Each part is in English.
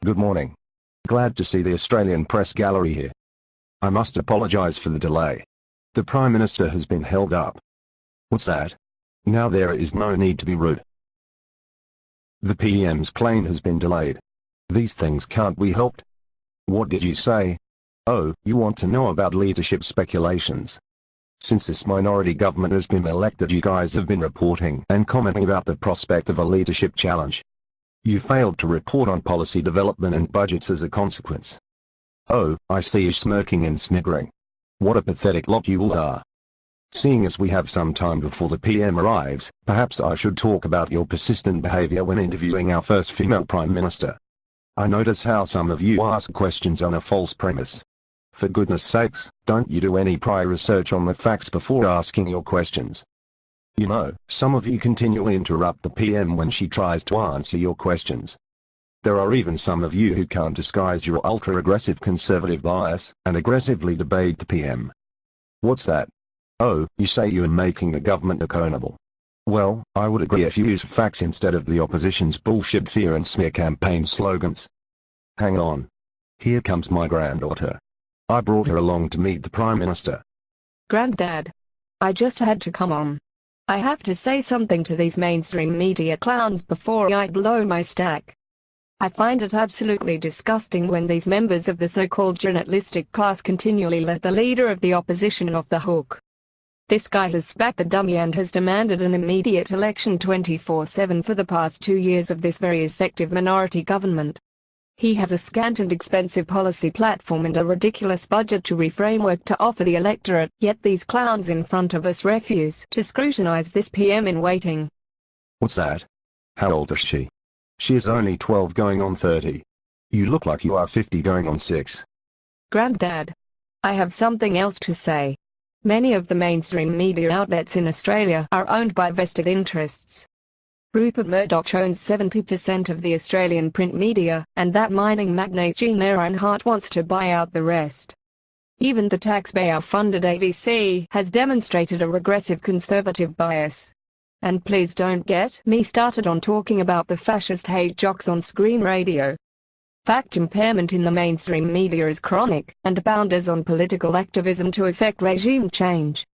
Good morning. Glad to see the Australian Press Gallery here. I must apologise for the delay. The Prime Minister has been held up. What's that? Now there is no need to be rude. The PM's plane has been delayed. These things can't be helped. What did you say? Oh, you want to know about leadership speculations. Since this minority government has been elected, you guys have been reporting and commenting about the prospect of a leadership challenge. You failed to report on policy development and budgets as a consequence. Oh, I see you smirking and sniggering. What a pathetic lot you all are. Seeing as we have some time before the PM arrives, perhaps I should talk about your persistent behavior when interviewing our first female Prime Minister. I notice how some of you ask questions on a false premise. For goodness sakes, don't you do any prior research on the facts before asking your questions? You know, some of you continually interrupt the PM when she tries to answer your questions. There are even some of you who can't disguise your ultra-aggressive conservative bias, and aggressively debate the PM. What's that? Oh, you say you are making the government accountable. Well, I would agree if you use facts instead of the opposition's bullshit fear and smear campaign slogans. Hang on. Here comes my granddaughter. I brought her along to meet the Prime Minister. Granddad. I just had to come on. I have to say something to these mainstream media clowns before I blow my stack. I find it absolutely disgusting when these members of the so-called journalistic class continually let the leader of the opposition off the hook. This guy has spat the dummy and has demanded an immediate election 24/7 for the past 2 years of this very effective minority government. He has a scant and expensive policy platform and a ridiculous budgetary framework to offer the electorate, yet these clowns in front of us refuse to scrutinize this PM in waiting. What's that? How old is she? She is only 12 going on 30. You look like you are 50 going on 6. Granddad. I have something else to say. Many of the mainstream media outlets in Australia are owned by vested interests. Rupert Murdoch owns 70% of the Australian print media, and that mining magnate Gene Ironheart wants to buy out the rest. Even the taxpayer-funded ABC has demonstrated a regressive conservative bias. And please don't get me started on talking about the fascist hate jocks on screen radio. Fact impairment in the mainstream media is chronic, and bounds on political activism to effect regime change.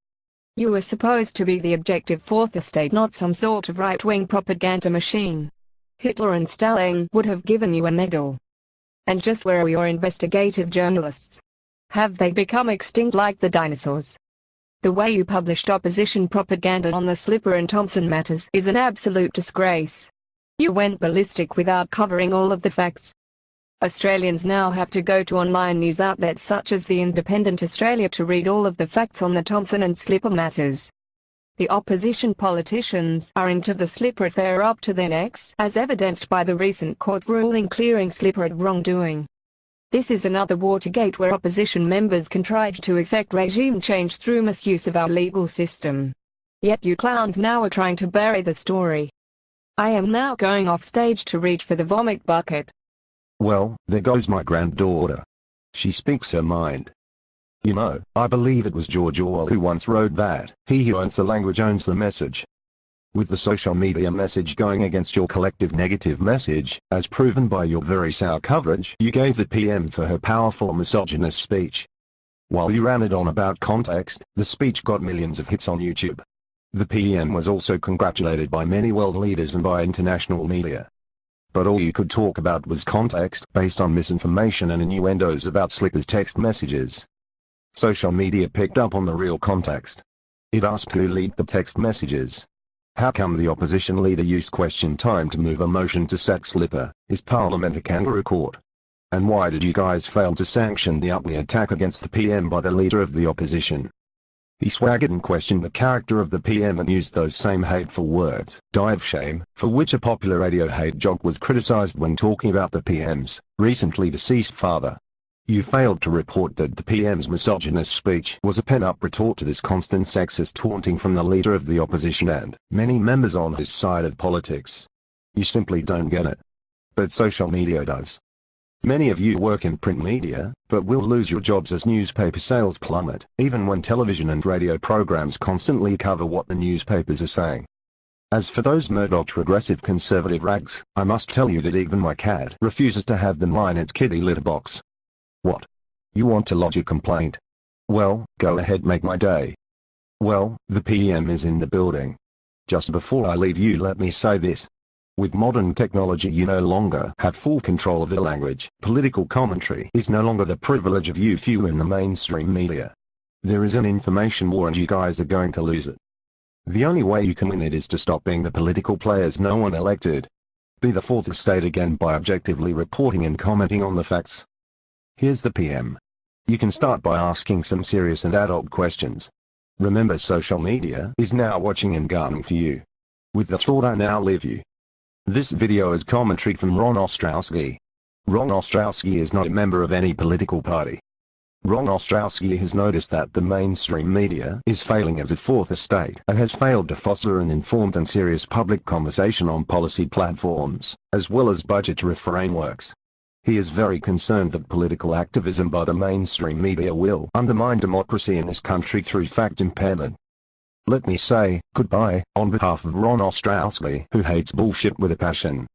You were supposed to be the objective fourth estate, not some sort of right-wing propaganda machine. Hitler and Stalin would have given you a medal. And just where are your investigative journalists? Have they become extinct like the dinosaurs? The way you published opposition propaganda on the Slipper and Thompson matters is an absolute disgrace. You went ballistic without covering all of the facts. Australians now have to go to online news outlets such as The Independent Australia to read all of the facts on the Thompson and Slipper matters. The opposition politicians are into the Slipper affair up to their necks, as evidenced by the recent court ruling clearing Slipper of wrongdoing. This is another Watergate where opposition members contrived to effect regime change through misuse of our legal system. Yet you clowns now are trying to bury the story. I am now going off stage to reach for the vomit bucket. Well, there goes my granddaughter. She speaks her mind. You know, I believe it was George Orwell who once wrote that, "He who owns the language owns the message." With the social media message going against your collective negative message, as proven by your very sour coverage you gave the PM for her powerful misogynist speech. While you ran it on about context, the speech got millions of hits on YouTube. The PM was also congratulated by many world leaders and by international media. But all you could talk about was context based on misinformation and innuendos about Slipper's text messages. Social media picked up on the real context. It asked who leaked the text messages. How come the opposition leader used question time to move a motion to sack Slipper? Is Parliament a kangaroo court? And why did you guys fail to sanction the ugly attack against the PM by the leader of the opposition? He swaggered and questioned the character of the PM and used those same hateful words, "die of shame," for which a popular radio hate jock was criticized when talking about the PM's recently deceased father. You failed to report that the PM's misogynist speech was a pent-up retort to this constant sexist taunting from the leader of the opposition and many members on his side of politics. You simply don't get it. But social media does. Many of you work in print media, but will lose your jobs as newspaper sales plummet, even when television and radio programs constantly cover what the newspapers are saying. As for those Murdoch's regressive conservative rags, I must tell you that even my cat refuses to have them line its kitty litter box. What? You want to lodge a complaint? Well, go ahead, make my day. Well, the PM is in the building. Just before I leave you, let me say this. With modern technology, you no longer have full control of the language. Political commentary is no longer the privilege of you few in the mainstream media. There is an information war and you guys are going to lose it. The only way you can win it is to stop being the political players no one elected. Be the fourth estate again by objectively reporting and commenting on the facts. Here's the PM. You can start by asking some serious and adult questions. Remember, social media is now watching and gunning for you. With the thought, I now leave you. This video is commentary from Ron Ostrowski. Ron Ostrowski is not a member of any political party. Ron Ostrowski has noticed that the mainstream media is failing as a fourth estate and has failed to foster an informed and serious public conversation on policy platforms, as well as budgetary frameworks. He is very concerned that political activism by the mainstream media will undermine democracy in this country through fact impairment. Let me say goodbye on behalf of Ron Ostrowski, who hates bullshit with a passion.